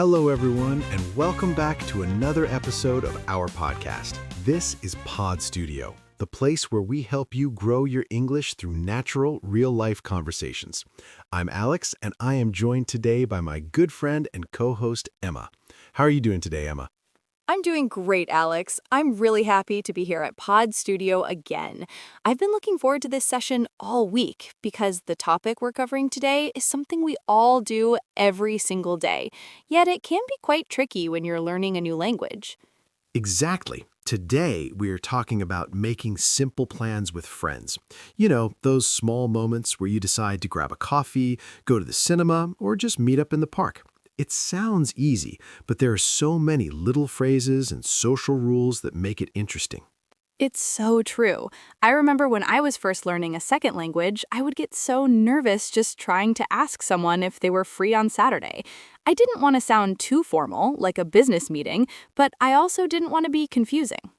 Hello, everyone, and welcome back to another episode of our podcast. This is Pod Studio, the place where we help you grow your English through natural, real-life conversations. I'm Alex, and I am joined today by my good friend and co-host, Emma. How are you doing today, Emma? I'm doing great, Alex. I'm really happy to be here at Pod Studio again. I've been looking forward to this session all week because the topic we're covering today is something we all do every single day. Yet it can be quite tricky when you're learning a new language. Exactly. Today, we are talking about making simple plans with friends. You know, those small moments where you decide to grab a coffee, go to the cinema, or just meet up in the park. It sounds easy, but there are so many little phrases and social rules that make it interesting. It's so true. I remember when I was first learning a second language, I would get so nervous just trying to ask someone if they were free on Saturday. I didn't want to sound too formal, like a business meeting, but I also didn't want to be confusing.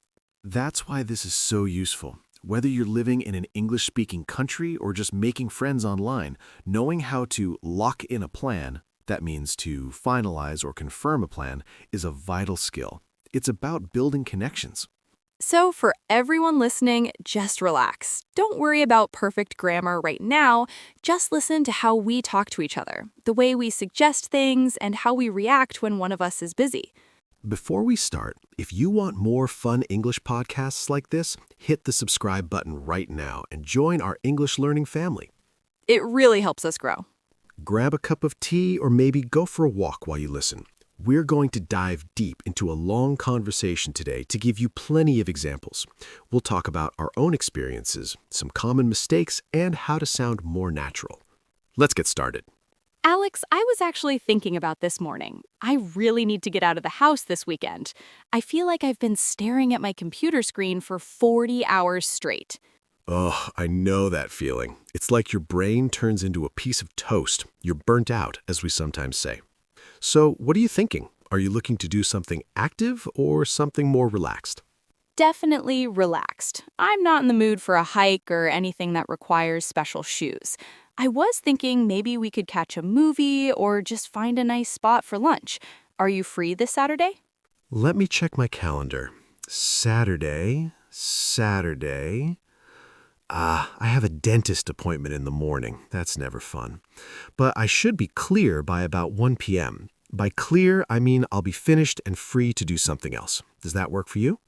That's why this is so useful. Whether you're living in an English-speaking country or just making friends online, knowing how to lock in a plan, that means to finalize or confirm a plan, is a vital skill. It's about building connections. So, for everyone listening, just relax. Don't worry about perfect grammar right now. Just listen to how we talk to each other, the way we suggest things, and how we react when one of us is busy. Before we start, if you want more fun English podcasts like this, hit the subscribe button right now and join our English learning family. It really helps us grow. Grab a cup of tea or maybe go for a walk while you listen. We're going to dive deep into a long conversation today to give you plenty of examples. We'll talk about our own experiences, some common mistakes, and how to sound more natural. Let's get started. Alex, I was actually thinking about this morning. I really need to get out of the house this weekend. I feel like I've been staring at my computer screen for 40 hours straight. Oh, I know that feeling. It's like your brain turns into a piece of toast. You're burnt out, as we sometimes say. So, what are you thinking? Are you looking to do something active or something more relaxed? Definitely relaxed. I'm not in the mood for a hike or anything that requires special shoes. I was thinking maybe we could catch a movie or just find a nice spot for lunch. Are you free this Saturday? Let me check my calendar. Saturday. I have a dentist appointment in the morning. That's never fun. But I should be clear by about 1 p.m. By clear, I mean I'll be finished and free to do something else. Does that work for you?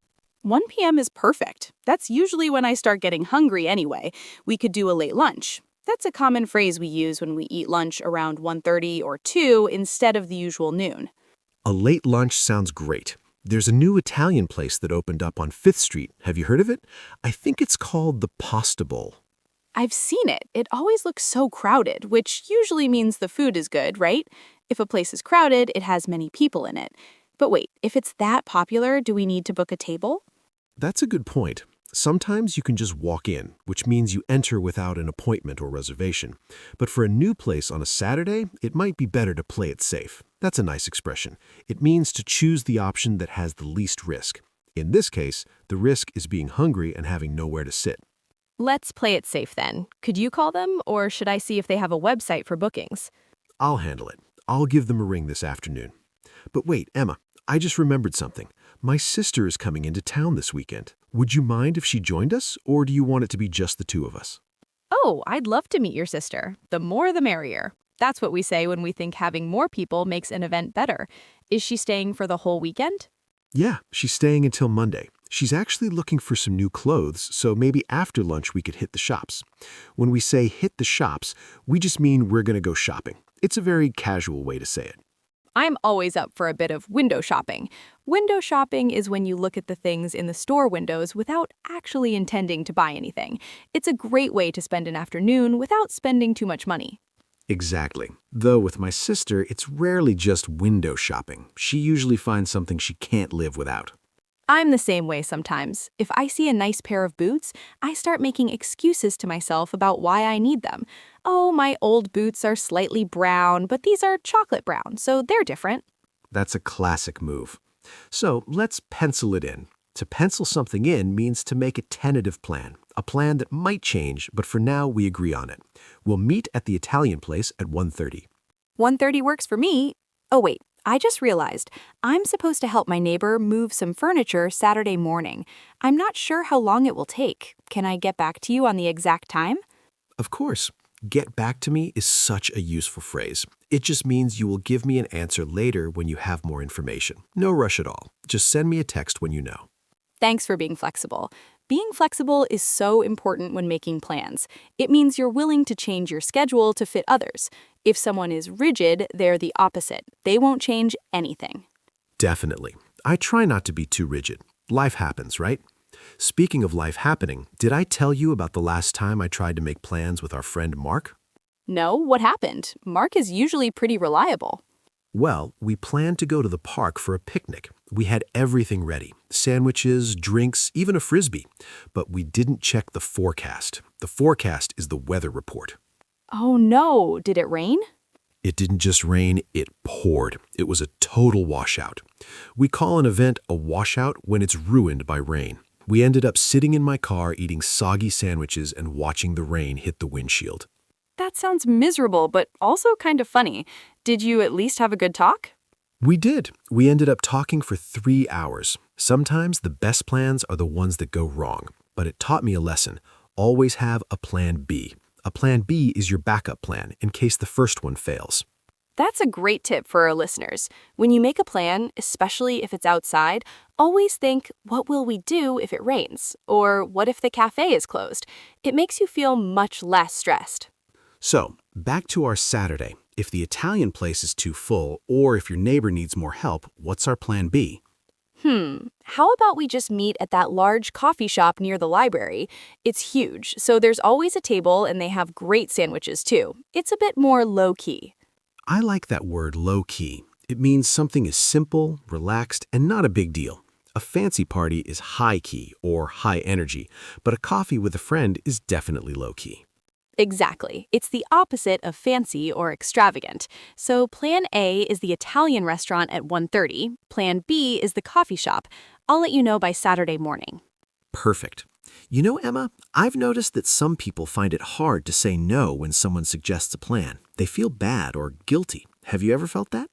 1 p.m. is perfect. That's usually when I start getting hungry anyway. We could do a late lunch. That's a common phrase we use when we eat lunch around 1:30 or 2 instead of the usual noon. A late lunch sounds great. There's a new Italian place that opened up on 5th Street. Have you heard of it? I think it's called the Pasta Bowl. I've seen it. It always looks so crowded, which usually means the food is good, right? If a place is crowded, it has many people in it. But wait, if it's that popular, do we need to book a table? That's a good point. Sometimes you can just walk in, which means you enter without an appointment or reservation. But for a new place on a Saturday, it might be better to play it safe. That's a nice expression. It means to choose the option that has the least risk. In this case, the risk is being hungry and having nowhere to sit. Let's play it safe then. Could you call them, or should I see if they have a website for bookings? I'll handle it. I'll give them a ring this afternoon. But wait, Emma, I just remembered something. My sister is coming into town this weekend. Would you mind if she joined us, or do you want it to be just the two of us? Oh, I'd love to meet your sister. The more the merrier. That's what we say when we think having more people makes an event better. Is she staying for the whole weekend? Yeah, she's staying until Monday. She's actually looking for some new clothes, so maybe after lunch we could hit the shops. When we say hit the shops, we just mean we're going to go shopping. It's a very casual way to say it. I'm always up for a bit of window shopping. Window shopping is when you look at the things in the store windows without actually intending to buy anything. It's a great way to spend an afternoon without spending too much money. Exactly. Though with my sister, it's rarely just window shopping. She usually finds something she can't live without. I'm the same way sometimes. If I see a nice pair of boots, I start making excuses to myself about why I need them. Oh, my old boots are slightly brown, but these are chocolate brown, so they're different. That's a classic move. So let's pencil it in. To pencil something in means to make a tentative plan, a plan that might change, but for now we agree on it. We'll meet at the Italian place at 1:30. 1:30 works for me. Oh wait, I just realized I'm supposed to help my neighbor move some furniture Saturday morning. I'm not sure how long it will take. Can I get back to you on the exact time? Of course, get back to me is such a useful phrase. It just means you will give me an answer later when you have more information. No rush at all. Just send me a text when you know. Thanks for being flexible. Being flexible is so important when making plans. It means you're willing to change your schedule to fit others. If someone is rigid, they're the opposite. They won't change anything. Definitely. I try not to be too rigid. Life happens, right? Speaking of life happening, did I tell you about the last time I tried to make plans with our friend Mark? No, what happened? Mark is usually pretty reliable. Well, we planned to go to the park for a picnic. We had everything ready, sandwiches, drinks, even a frisbee. But we didn't check the forecast. The forecast is the weather report. Oh no, did it rain? It didn't just rain, it poured. It was a total washout. We call an event a washout when it's ruined by rain. We ended up sitting in my car eating soggy sandwiches and watching the rain hit the windshield. That sounds miserable, but also kind of funny. Did you at least have a good talk? We did. We ended up talking for 3 hours. Sometimes the best plans are the ones that go wrong, but it taught me a lesson. Always have a plan B. A plan B is your backup plan in case the first one fails. That's a great tip for our listeners. When you make a plan, especially if it's outside, always think, what will we do if it rains? Or what if the cafe is closed? It makes you feel much less stressed. So, back to our Saturday. If the Italian place is too full, or if your neighbor needs more help, what's our plan B? How about we just meet at that large coffee shop near the library? It's huge, so there's always a table and they have great sandwiches too. It's a bit more low-key. I like that word low-key. It means something is simple, relaxed, and not a big deal. A fancy party is high-key or high energy, but a coffee with a friend is definitely low-key. Exactly. It's the opposite of fancy or extravagant. So plan A is the Italian restaurant at 1:30. Plan B is the coffee shop. I'll let you know by Saturday morning. Perfect. You know, Emma, I've noticed that some people find it hard to say no when someone suggests a plan. They feel bad or guilty. Have you ever felt that?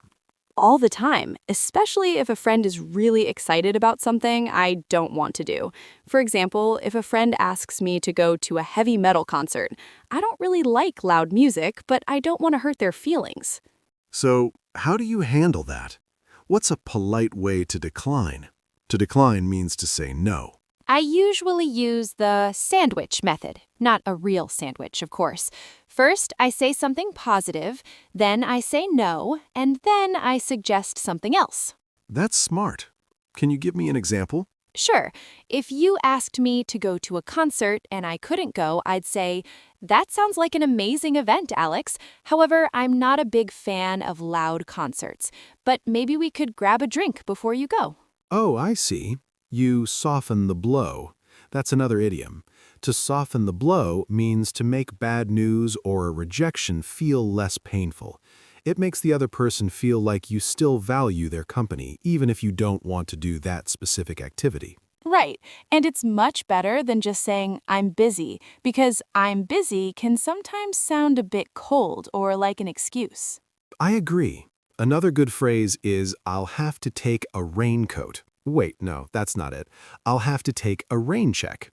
All the time, especially if a friend is really excited about something I don't want to do. For example, if a friend asks me to go to a heavy metal concert, I don't really like loud music, but I don't want to hurt their feelings. So, how do you handle that? What's a polite way to decline? To decline means to say no. I usually use the sandwich method, not a real sandwich, of course. First, I say something positive, then I say no, and then I suggest something else. That's smart. Can you give me an example? Sure, if you asked me to go to a concert and I couldn't go, I'd say, "That sounds like an amazing event, Alex. However, I'm not a big fan of loud concerts, but maybe we could grab a drink before you go." Oh, I see. You soften the blow. That's another idiom. To soften the blow means to make bad news or a rejection feel less painful. It makes the other person feel like you still value their company, even if you don't want to do that specific activity. Right, and it's much better than just saying, "I'm busy," because "I'm busy" can sometimes sound a bit cold or like an excuse. I agree. Another good phrase is, I'll have to take a raincoat. Wait, no, that's not it. I'll have to take a rain check.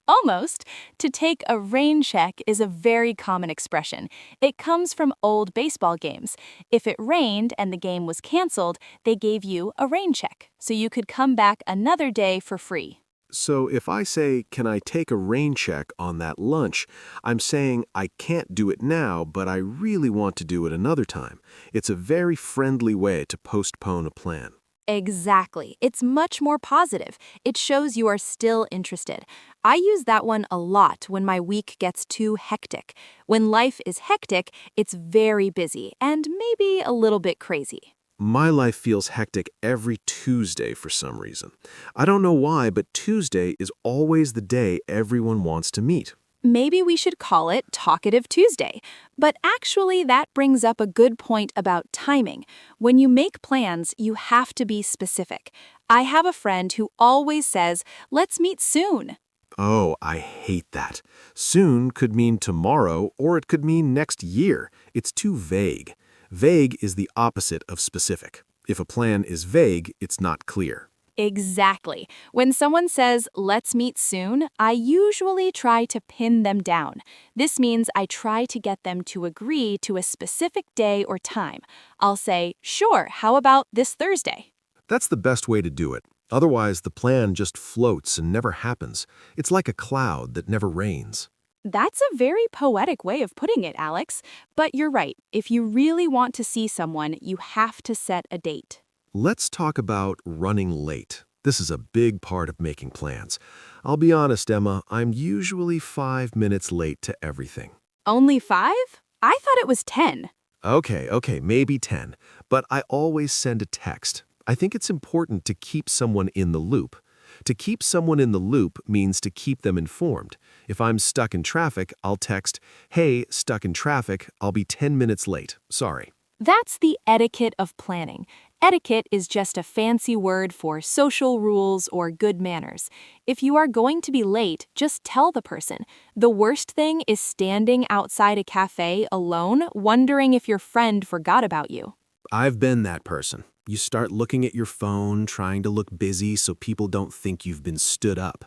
Almost. To take a rain check is a very common expression. It comes from old baseball games. If it rained and the game was canceled, they gave you a rain check, so you could come back another day for free. So if I say, can I take a rain check on that lunch, I'm saying I can't do it now, but I really want to do it another time. It's a very friendly way to postpone a plan. Exactly. It's much more positive. It shows you are still interested. I use that one a lot when my week gets too hectic. When life is hectic, it's very busy and maybe a little bit crazy. My life feels hectic every Tuesday for some reason. I don't know why, but Tuesday is always the day everyone wants to meet. Maybe we should call it Talkative Tuesday. But actually, that brings up a good point about timing. When you make plans, you have to be specific. I have a friend who always says, "Let's meet soon." Oh, I hate that. Soon could mean tomorrow, or it could mean next year. It's too vague. Vague is the opposite of specific. If a plan is vague, it's not clear. Exactly. When someone says, let's meet soon, I usually try to pin them down. This means I try to get them to agree to a specific day or time. I'll say, sure, how about this Thursday? That's the best way to do it. Otherwise, the plan just floats and never happens. It's like a cloud that never rains. That's a very poetic way of putting it, Alex. But you're right. If you really want to see someone, you have to set a date. Let's talk about running late. This is a big part of making plans. I'll be honest, Emma, I'm usually 5 minutes late to everything. Only 5? I thought it was 10. Okay, maybe 10. But I always send a text. I think it's important to keep someone in the loop. To keep someone in the loop means to keep them informed. If I'm stuck in traffic, I'll text, hey, stuck in traffic, I'll be 10 minutes late. Sorry. That's the etiquette of planning. Etiquette is just a fancy word for social rules or good manners. If you are going to be late, just tell the person. The worst thing is standing outside a cafe alone, wondering if your friend forgot about you. I've been that person. You start looking at your phone, trying to look busy so people don't think you've been stood up.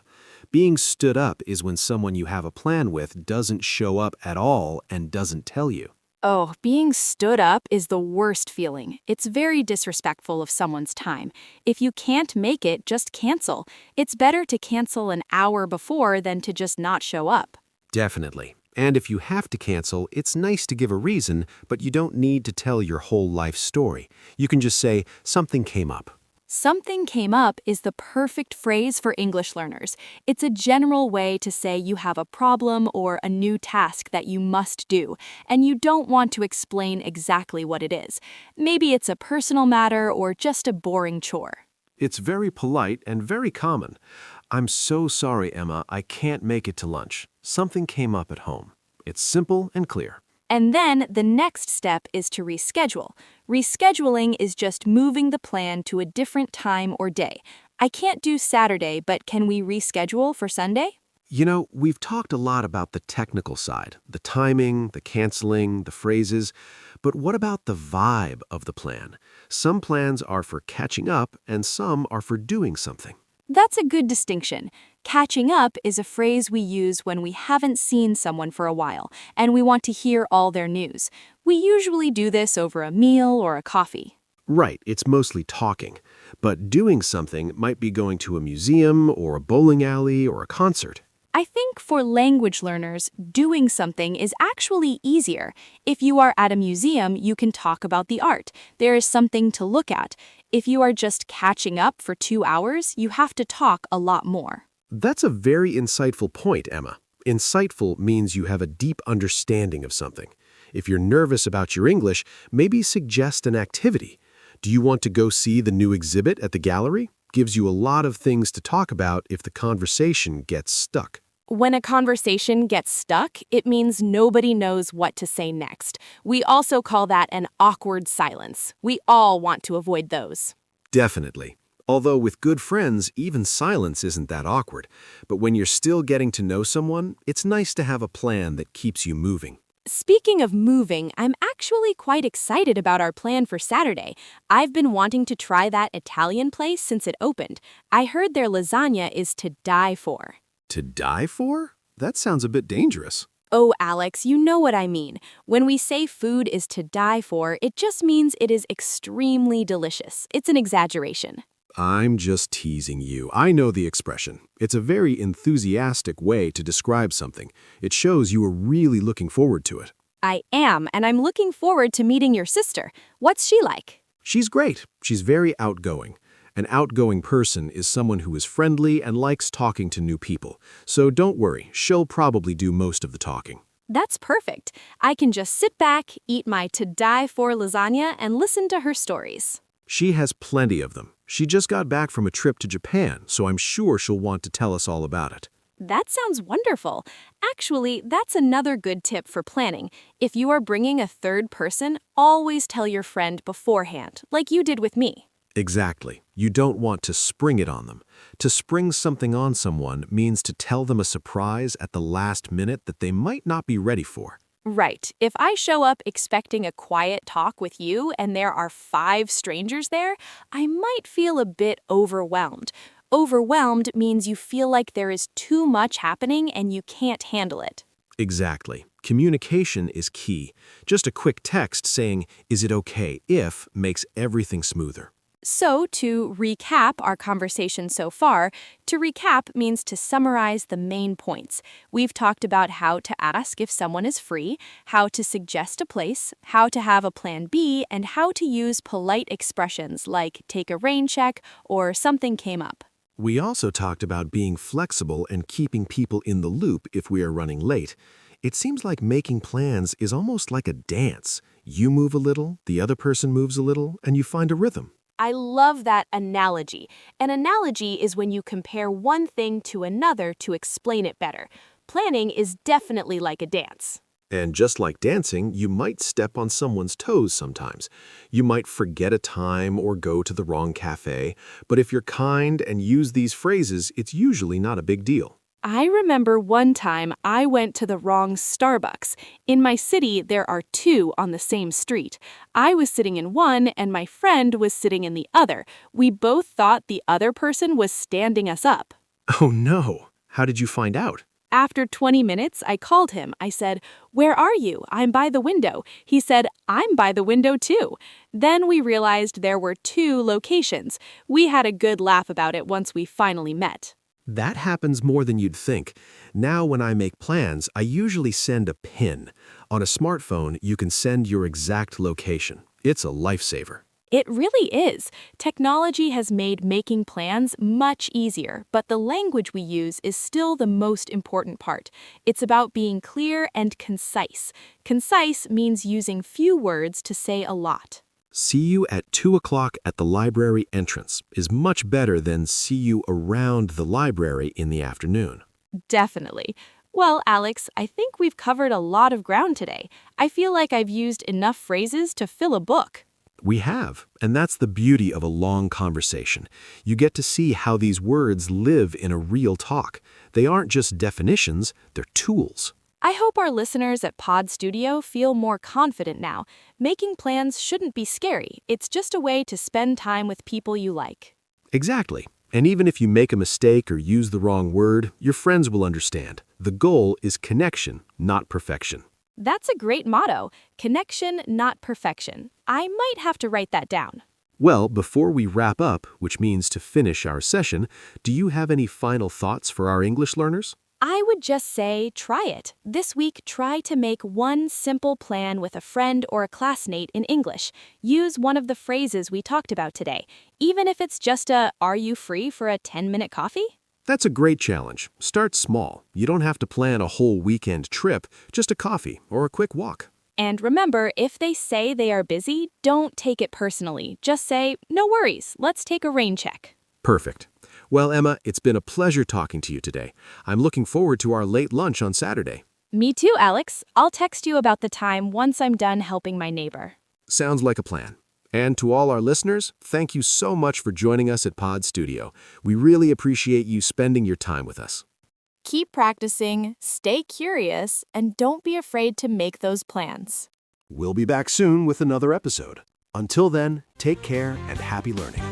Being stood up is when someone you have a plan with doesn't show up at all and doesn't tell you. Oh, being stood up is the worst feeling. It's very disrespectful of someone's time. If you can't make it, just cancel. It's better to cancel an hour before than to just not show up. Definitely. And if you have to cancel, it's nice to give a reason, but you don't need to tell your whole life story. You can just say, something came up. Something came up is the perfect phrase for English learners. It's a general way to say you have a problem or a new task that you must do, and you don't want to explain exactly what it is. Maybe it's a personal matter or just a boring chore. It's very polite and very common. I'm so sorry, Emma, I can't make it to lunch. Something came up at home. It's simple and clear. And then the next step is to reschedule. Rescheduling is just moving the plan to a different time or day. I can't do Saturday, but can we reschedule for Sunday? You know, we've talked a lot about the technical side, the timing, the canceling, the phrases, but what about the vibe of the plan? Some plans are for catching up and some are for doing something. That's a good distinction. Catching up is a phrase we use when we haven't seen someone for a while and we want to hear all their news. We usually do this over a meal or a coffee. Right, it's mostly talking, but doing something might be going to a museum or a bowling alley or a concert. I think for language learners, doing something is actually easier. If you are at a museum, you can talk about the art. There is something to look at. If you are just catching up for 2 hours, you have to talk a lot more. That's a very insightful point, Emma. Insightful means you have a deep understanding of something. If you're nervous about your English, maybe suggest an activity. Do you want to go see the new exhibit at the gallery? Gives you a lot of things to talk about if the conversation gets stuck. When a conversation gets stuck, it means nobody knows what to say next. We also call that an awkward silence. We all want to avoid those. Definitely. Although with good friends, even silence isn't that awkward. But when you're still getting to know someone, it's nice to have a plan that keeps you moving. Speaking of moving, I'm actually quite excited about our plan for Saturday. I've been wanting to try that Italian place since it opened. I heard their lasagna is to die for. To die for? That sounds a bit dangerous. Oh, Alex, you know what I mean. When we say food is to die for, it just means it is extremely delicious. It's an exaggeration. I'm just teasing you. I know the expression. It's a very enthusiastic way to describe something. It shows you are really looking forward to it. I am, and I'm looking forward to meeting your sister. What's she like? She's great. She's very outgoing. An outgoing person is someone who is friendly and likes talking to new people. So don't worry, she'll probably do most of the talking. That's perfect. I can just sit back, eat my to-die-for lasagna, and listen to her stories. She has plenty of them. She just got back from a trip to Japan, so I'm sure she'll want to tell us all about it. That sounds wonderful. Actually, that's another good tip for planning. If you are bringing a third person, always tell your friend beforehand, like you did with me. Exactly. You don't want to spring it on them. To spring something on someone means to tell them a surprise at the last minute that they might not be ready for. Right. If I show up expecting a quiet talk with you and there are 5 strangers there, I might feel a bit overwhelmed. Overwhelmed means you feel like there is too much happening and you can't handle it. Exactly. Communication is key. Just a quick text saying, "Is it okay if," makes everything smoother. So, to recap our conversation so far, to recap means to summarize the main points. We've talked about how to ask if someone is free, how to suggest a place, how to have a plan B, and how to use polite expressions like take a rain check or something came up. We also talked about being flexible and keeping people in the loop if we are running late. It seems like making plans is almost like a dance. You move a little, the other person moves a little, and you find a rhythm. I love that analogy. An analogy is when you compare one thing to another to explain it better. Planning is definitely like a dance. And just like dancing, you might step on someone's toes sometimes. You might forget a time or go to the wrong cafe, but if you're kind and use these phrases, it's usually not a big deal. I remember one time I went to the wrong Starbucks. In my city, there are 2 on the same street. I was sitting in one and my friend was sitting in the other. We both thought the other person was standing us up. Oh no! How did you find out? After 20 minutes, I called him. I said, "Where are you? I'm by the window." He said, "I'm by the window too." Then we realized there were 2 locations. We had a good laugh about it once we finally met. That happens more than you'd think. Now when I make plans, I usually send a pin. On a smartphone, you can send your exact location. It's a lifesaver. It really is. Technology has made making plans much easier, but the language we use is still the most important part. It's about being clear and concise. Concise means using few words to say a lot. See you at 2 o'clock at the library entrance is much better than see you around the library in the afternoon. Definitely. Well, Alex, I think we've covered a lot of ground today. I feel like I've used enough phrases to fill a book. We have, and that's the beauty of a long conversation. You get to see how these words live in a real talk. They aren't just definitions, they're tools. I hope our listeners at Pod Studio feel more confident now. Making plans shouldn't be scary. It's just a way to spend time with people you like. Exactly. And even if you make a mistake or use the wrong word, your friends will understand. The goal is connection, not perfection. That's a great motto. Connection, not perfection. I might have to write that down. Well, before we wrap up, which means to finish our session, do you have any final thoughts for our English learners? I would just say try it. This week, try to make one simple plan with a friend or a classmate in English. Use one of the phrases we talked about today, even if it's just "Are you free for a 10-minute coffee?" That's a great challenge. Start small. You don't have to plan a whole weekend trip, just a coffee or a quick walk. And remember, if they say they are busy, don't take it personally. Just say, "No worries, let's take a rain check." Perfect. Well, Emma, it's been a pleasure talking to you today. I'm looking forward to our late lunch on Saturday. Me too, Alex. I'll text you about the time once I'm done helping my neighbor. Sounds like a plan. And to all our listeners, thank you so much for joining us at Pod Studio. We really appreciate you spending your time with us. Keep practicing, stay curious, and don't be afraid to make those plans. We'll be back soon with another episode. Until then, take care and happy learning.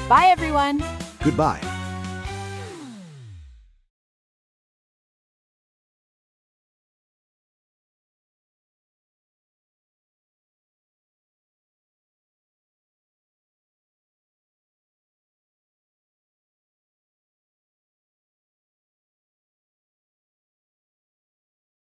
Bye, everyone. Goodbye.